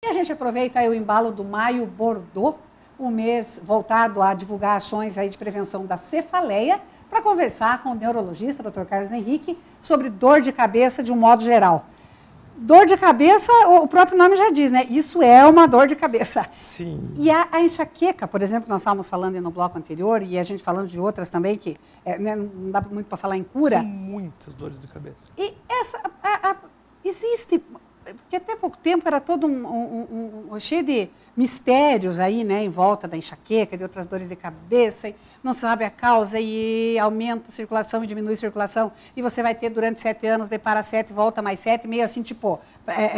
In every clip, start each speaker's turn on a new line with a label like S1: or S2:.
S1: E a gente aproveita aí o embalo do Maio Bordeaux, um mês voltado a divulgar ações aí de prevenção da cefaleia, para conversar com o neurologista, Dr. Carlos Henrique, sobre dor de cabeça de um modo geral. Dor de cabeça, o próprio nome já diz, né? Isso é uma dor de cabeça.
S2: Sim.
S1: E a enxaqueca, por exemplo, nós estávamos falando no bloco anterior, e a gente falando de outras também, que né, não dá muito para falar em cura.
S2: São muitas dores de cabeça.
S1: E essa, existe, porque até pouco tempo era todo cheio de mistérios aí, né, em volta da enxaqueca, de outras dores de cabeça, e não se sabe a causa, e aumenta a circulação e diminui a circulação, e você vai ter durante 7 anos, depara 7, volta mais 7, meio assim, tipo,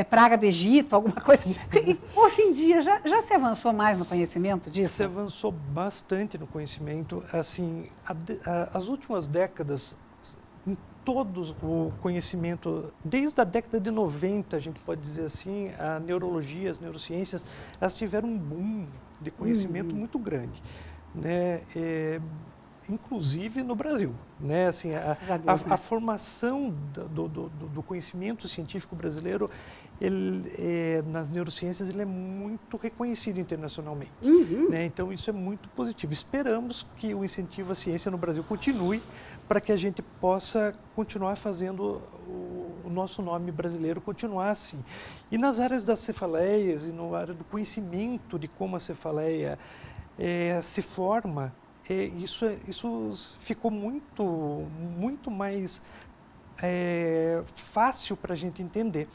S1: praga do Egito, alguma coisa. E, hoje em dia, já se avançou mais no conhecimento disso?
S2: Se avançou bastante no conhecimento. Assim, as últimas décadas, em todos o conhecimento, desde a década de 90, a gente pode dizer assim, a neurologia, as neurociências, elas tiveram um boom de conhecimento muito grande, né? Inclusive no Brasil, né? Assim, a formação do conhecimento científico brasileiro, nas neurociências, ele é muito reconhecido internacionalmente, né? Então isso é muito positivo. Esperamos que o incentivo à ciência no Brasil continue, para que a gente possa continuar fazendo o nosso nome brasileiro continuar assim. E nas áreas das cefaleias e na área do conhecimento de como a cefaleia se forma, isso ficou muito mais fácil para a gente entender,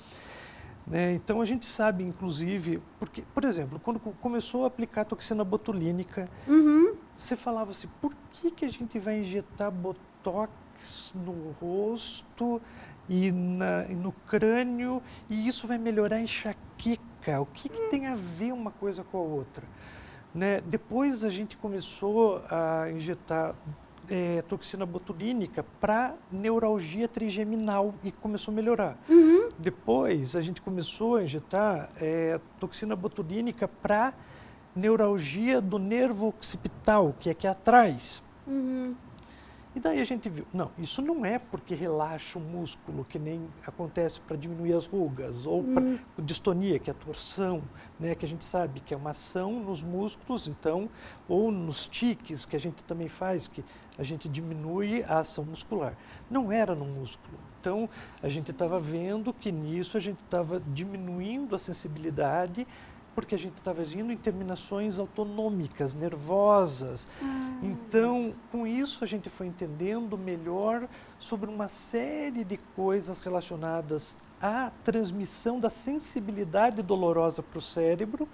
S2: né? Então a gente sabe, inclusive, porque, por exemplo, quando começou a aplicar a toxina botulínica, você falava assim, por que a gente vai injetar botox no rosto e no crânio e isso vai melhorar a enxaqueca? O que tem a ver uma coisa com a outra? Né? Depois a gente começou a injetar toxina botulínica para neuralgia trigeminal e começou a melhorar. Depois a gente começou a injetar toxina botulínica para neuralgia do nervo occipital, que é aqui atrás. E daí a gente viu, não, isso não é porque relaxa o músculo, que nem acontece para diminuir as rugas, ou para distonia, que é a torção, né, que a gente sabe que é uma ação nos músculos, então, ou nos tiques, que a gente também faz, que a gente diminui a ação muscular. Não era no músculo. Então, a gente estava vendo que nisso a gente estava diminuindo a sensibilidade, porque a gente estava agindo em terminações autonômicas, nervosas. Então, com isso, a gente foi entendendo melhor sobre uma série de coisas relacionadas à transmissão da sensibilidade dolorosa para o cérebro,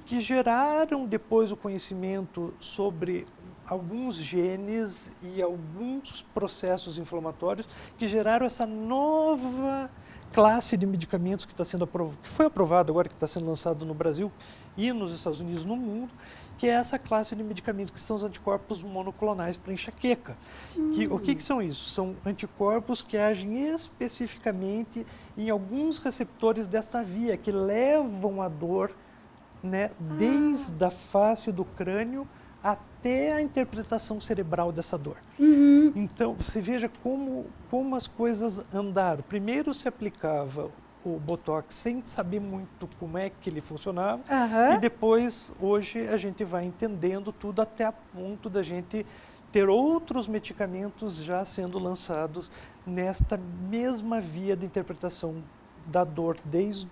S2: que geraram depois o conhecimento sobre alguns genes e alguns processos inflamatórios que geraram essa nova classe de medicamentos que foi aprovado agora, que está sendo lançado no Brasil e nos Estados Unidos, no mundo, que é essa classe de medicamentos que são os anticorpos monoclonais para enxaqueca. O que são isso? São anticorpos que agem especificamente em alguns receptores desta via, que levam a dor, né, desde a face do crânio até a interpretação cerebral dessa dor. Então, você veja como as coisas andaram. Primeiro se aplicava o Botox sem saber muito como é que ele funcionava, e depois, hoje, a gente vai entendendo tudo até a ponto da gente ter outros medicamentos já sendo lançados nesta mesma via de interpretação da dor, desde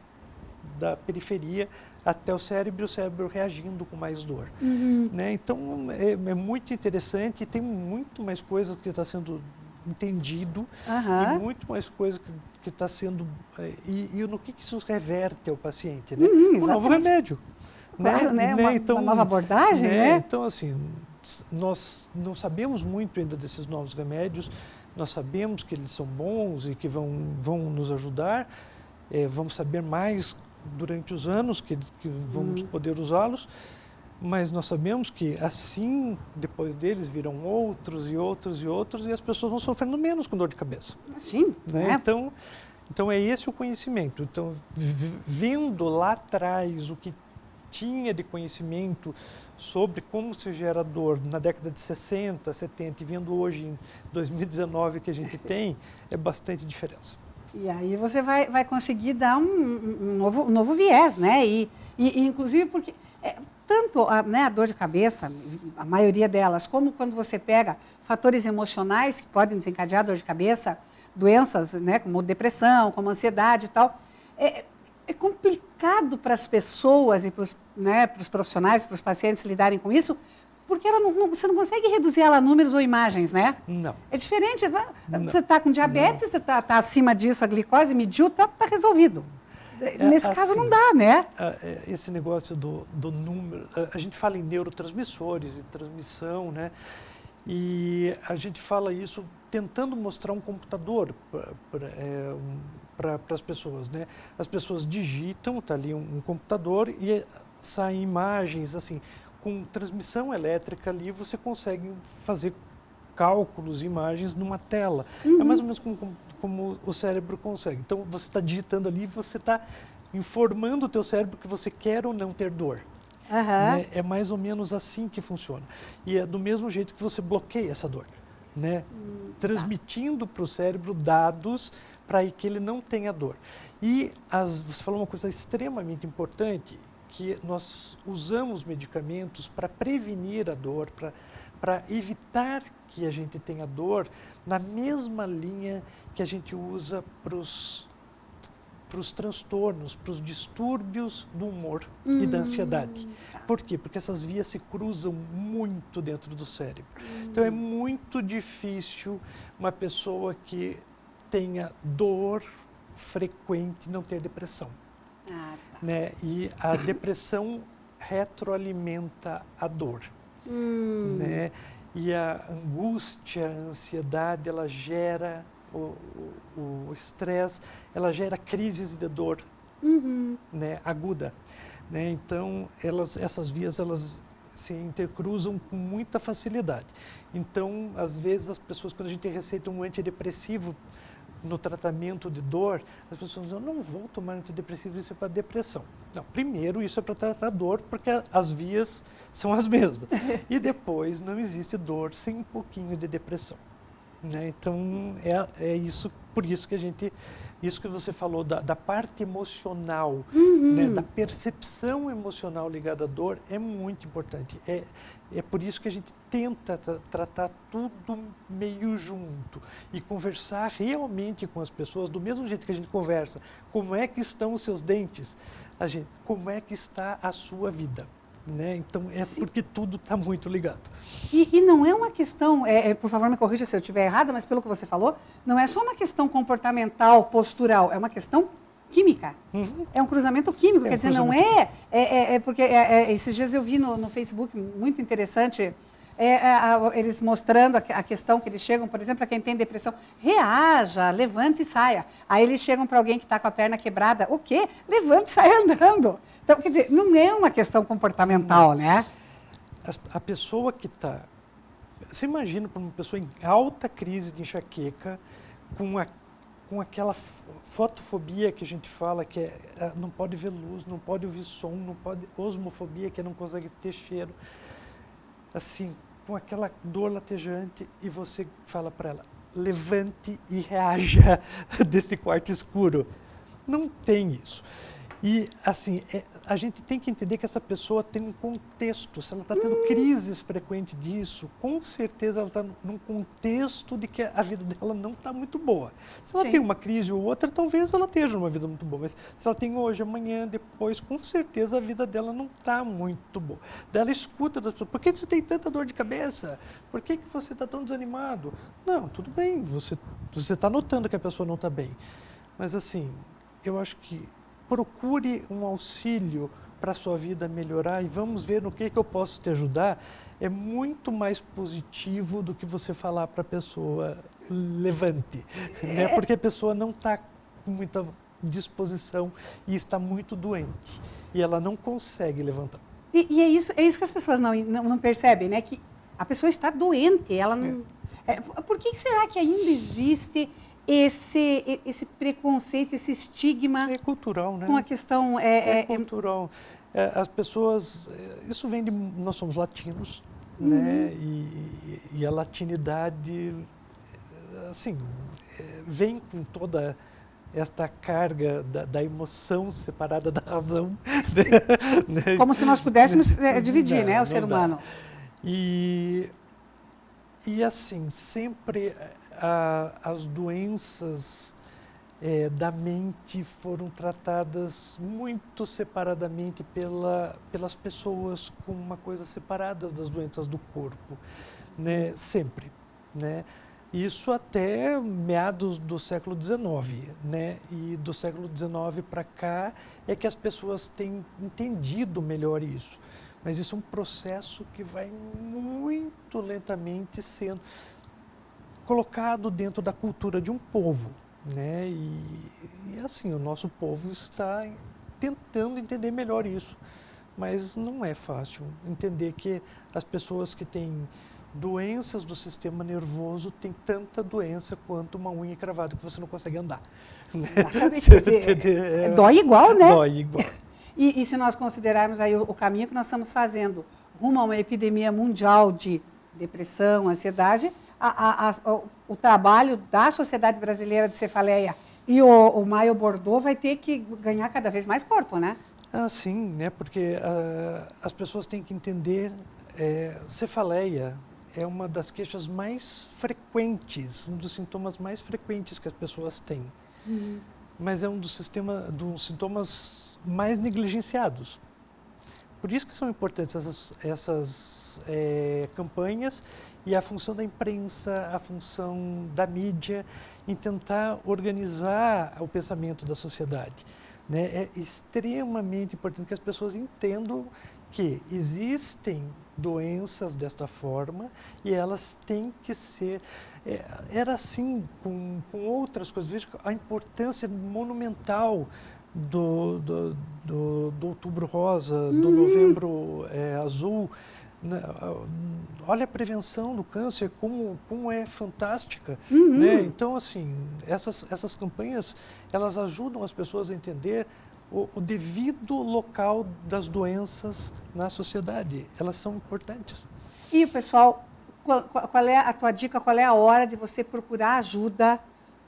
S2: da periferia até o cérebro reagindo com mais dor. Né? Então, é muito interessante e tem muito mais coisas que está sendo entendido e muito mais coisas que está sendo... E no que isso reverte ao paciente, né? Um novo remédio.
S1: Claro, né?
S2: Então,
S1: uma nova abordagem, né?
S2: Então, assim, nós não sabemos muito ainda desses novos remédios, nós sabemos que eles são bons e que vão nos ajudar, vamos saber mais durante os anos que vamos poder usá-los, mas nós sabemos que assim, depois deles, virão outros e outros e outros, e as pessoas vão sofrendo menos com dor de cabeça.
S1: Sim.
S2: Né? Então é esse o conhecimento. Então, vendo lá atrás o que tinha de conhecimento sobre como se gera dor na década de 60, 70, e vendo hoje em 2019 que a gente tem, é bastante diferença.
S1: E aí você vai conseguir dar um novo viés, né? E inclusive porque tanto né, a dor de cabeça, a maioria delas, como quando você pega fatores emocionais que podem desencadear dor de cabeça, doenças, né, como depressão, como ansiedade e tal, é complicado para as pessoas e para os né, profissionais, para os pacientes lidarem com isso, porque você não consegue reduzir ela a números ou imagens, né?
S2: Não.
S1: É diferente.
S2: Não.
S1: Você está com diabetes, você está acima disso, a glicose mediu, está resolvido. Nesse caso
S2: assim,
S1: não dá, né?
S2: Esse negócio do número, a gente fala em neurotransmissores e transmissão, né? E a gente fala isso tentando mostrar um computador para as pessoas, né? As pessoas digitam, está ali um computador e saem imagens, assim, com transmissão elétrica ali você consegue fazer cálculos, imagens numa tela. É mais ou menos como o cérebro consegue. Então você está digitando ali e você está informando o teu cérebro que você quer ou não ter dor. Né? É mais ou menos assim que funciona. E é do mesmo jeito que você bloqueia essa dor, né? Transmitindo para o cérebro dados para que ele não tenha dor. E você falou uma coisa extremamente importante, que nós usamos medicamentos para prevenir a dor, para evitar que a gente tenha dor, na mesma linha que a gente usa para os transtornos, para os distúrbios do humor e da ansiedade. Por quê? Porque essas vias se cruzam muito dentro do cérebro. Então é muito difícil uma pessoa que tenha dor frequente não ter depressão. Né? E a depressão retroalimenta a dor. Né? E a angústia, a ansiedade, ela gera o estresse, ela gera crises de dor né, aguda. Né? Então, essas vias elas se intercruzam com muita facilidade. Então, às vezes, as pessoas, quando a gente receita um antidepressivo no tratamento de dor, as pessoas dizem, eu não vou tomar antidepressivo, isso é para depressão. Não, primeiro isso é para tratar dor, porque as vias são as mesmas. E depois não existe dor sem um pouquinho de depressão. Né? Então, é isso, por isso que isso que você falou da parte emocional, né? Da percepção emocional ligada à dor é muito importante. É por isso que a gente tenta tratar tudo meio junto e conversar realmente com as pessoas, do mesmo jeito que a gente conversa. Como é que estão os seus dentes? Como é que está a sua vida? Né? Então, porque tudo está muito ligado.
S1: E não é uma questão, por favor me corrija se eu estiver errada, mas pelo que você falou, não é só uma questão comportamental, postural, é uma questão química. É um cruzamento químico, quer dizer, não porque esses dias eu vi no Facebook, muito interessante, eles mostrando a questão que eles chegam, por exemplo, para quem tem depressão, reaja, levante e saia. Aí eles chegam para alguém que está com a perna quebrada, o quê? Levante e saia andando. Então, quer dizer, não é uma questão comportamental, né?
S2: A pessoa que está... Você imagina para uma pessoa em alta crise de enxaqueca, com aquela fotofobia que a gente fala, que não pode ver luz, não pode ouvir som, não pode... Osmofobia, que não consegue ter cheiro. Assim, com aquela dor latejante, e você fala para ela, levante e reaja desse quarto escuro. Não tem isso. E, assim, a gente tem que entender que essa pessoa tem um contexto. Se ela está tendo crises frequentes disso, com certeza ela está num contexto de que a vida dela não está muito boa. Se ela tem uma crise ou outra, talvez ela esteja numa vida muito boa. Mas se ela tem hoje, amanhã, depois, com certeza a vida dela não está muito boa. Daí ela escuta das pessoas, por que você tem tanta dor de cabeça? Por que você está tão desanimado? Não, tudo bem, você está notando que a pessoa não está bem. Mas, assim, eu acho que procure um auxílio para a sua vida melhorar e vamos ver no que eu posso te ajudar, é muito mais positivo do que você falar para a pessoa, levante, né? Porque a pessoa não está com muita disposição e está muito doente e ela não consegue levantar.
S1: E é isso que as pessoas não percebem, né? Que a pessoa está doente, ela não... Por que será que ainda existe esse preconceito, esse estigma?
S2: É cultural, né?
S1: Com a questão...
S2: É cultural. As pessoas... Isso vem de... Nós somos latinos, né? E a latinidade, assim, vem com toda esta carga da emoção separada da razão. Né?
S1: Como se nós pudéssemos dividir,
S2: Não,
S1: né, o
S2: não
S1: ser
S2: dá.
S1: humano.
S2: E assim, sempre as doenças da mente foram tratadas muito separadamente pelas pessoas como uma coisa separada das doenças do corpo, né? Sempre, né? Isso até meados do século XIX, né? E do século XIX para cá é que as pessoas têm entendido melhor isso. Mas isso é um processo que vai muito lentamente sendo colocado dentro da cultura de um povo, né? E assim, o nosso povo está tentando entender melhor isso. Mas não é fácil entender que as pessoas que têm doenças do sistema nervoso têm tanta doença quanto uma unha encravada que você não consegue andar.
S1: Exatamente. Quer dizer, dói igual, né?
S2: Dói igual.
S1: E se nós considerarmos aí o caminho que nós estamos fazendo rumo a uma epidemia mundial de depressão, ansiedade, o trabalho da Sociedade Brasileira de Cefaleia e o Maio Bordeaux vai ter que ganhar cada vez mais corpo, né?
S2: Ah, sim, né? Porque as pessoas têm que entender, cefaleia é uma das queixas mais frequentes, um dos sintomas mais frequentes que as pessoas têm.
S1: Uhum.
S2: Mas é um dos sintomas mais negligenciados. Por isso que são importantes essas campanhas e a função da imprensa, a função da mídia em tentar organizar o pensamento da sociedade. Né? É extremamente importante que as pessoas entendam que existem doenças desta forma e elas têm que ser... era assim com outras coisas. Veja a importância monumental do Outubro Rosa, do Novembro Azul. Olha a prevenção do câncer, como é fantástica. Né? Então, assim, essas campanhas, elas ajudam as pessoas a entender o devido local das doenças na sociedade. Elas são importantes.
S1: E, pessoal, qual é a tua dica, qual é a hora de você procurar ajuda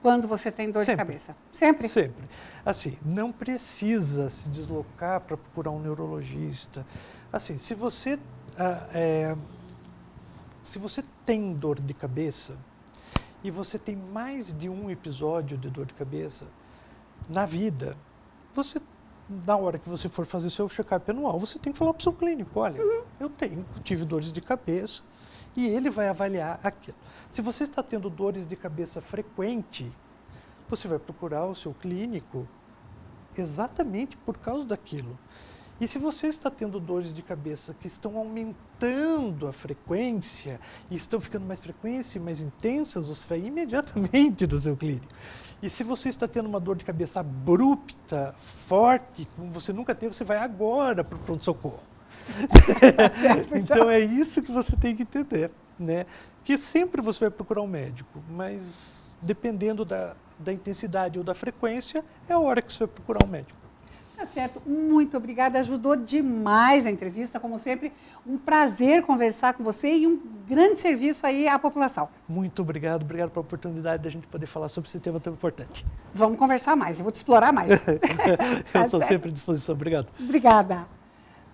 S1: quando você tem dor de cabeça? Sempre?
S2: Sempre. Assim, não precisa se deslocar para procurar um neurologista. Assim, se você tem dor de cabeça e você tem mais de um episódio de dor de cabeça na vida, você, na hora que você for fazer seu check-up anual, você tem que falar para o seu clínico, olha, eu tive dores de cabeça, e ele vai avaliar aquilo. Se você está tendo dores de cabeça frequente, você vai procurar o seu clínico exatamente por causa daquilo. E se você está tendo dores de cabeça que estão aumentando a frequência, e estão ficando mais frequentes e mais intensas, você vai imediatamente do seu clínico. E se você está tendo uma dor de cabeça abrupta, forte, como você nunca teve, você vai agora para o pronto-socorro. Então é isso que você tem que entender, né? Que sempre você vai procurar um médico, mas dependendo da intensidade ou da frequência, é a hora que você vai procurar um médico.
S1: Tá certo, muito obrigada, ajudou demais a entrevista, como sempre, um prazer conversar com você e um grande serviço aí à população.
S2: Muito obrigado pela oportunidade de a gente poder falar sobre esse tema tão importante.
S1: Vamos conversar mais, eu vou te explorar mais.
S2: Eu sou sempre à disposição, obrigado.
S1: Obrigada.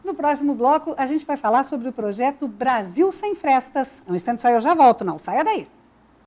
S1: No próximo bloco, a gente vai falar sobre o projeto Brasil Sem Frestas. Um instante só, eu já volto, não saia daí.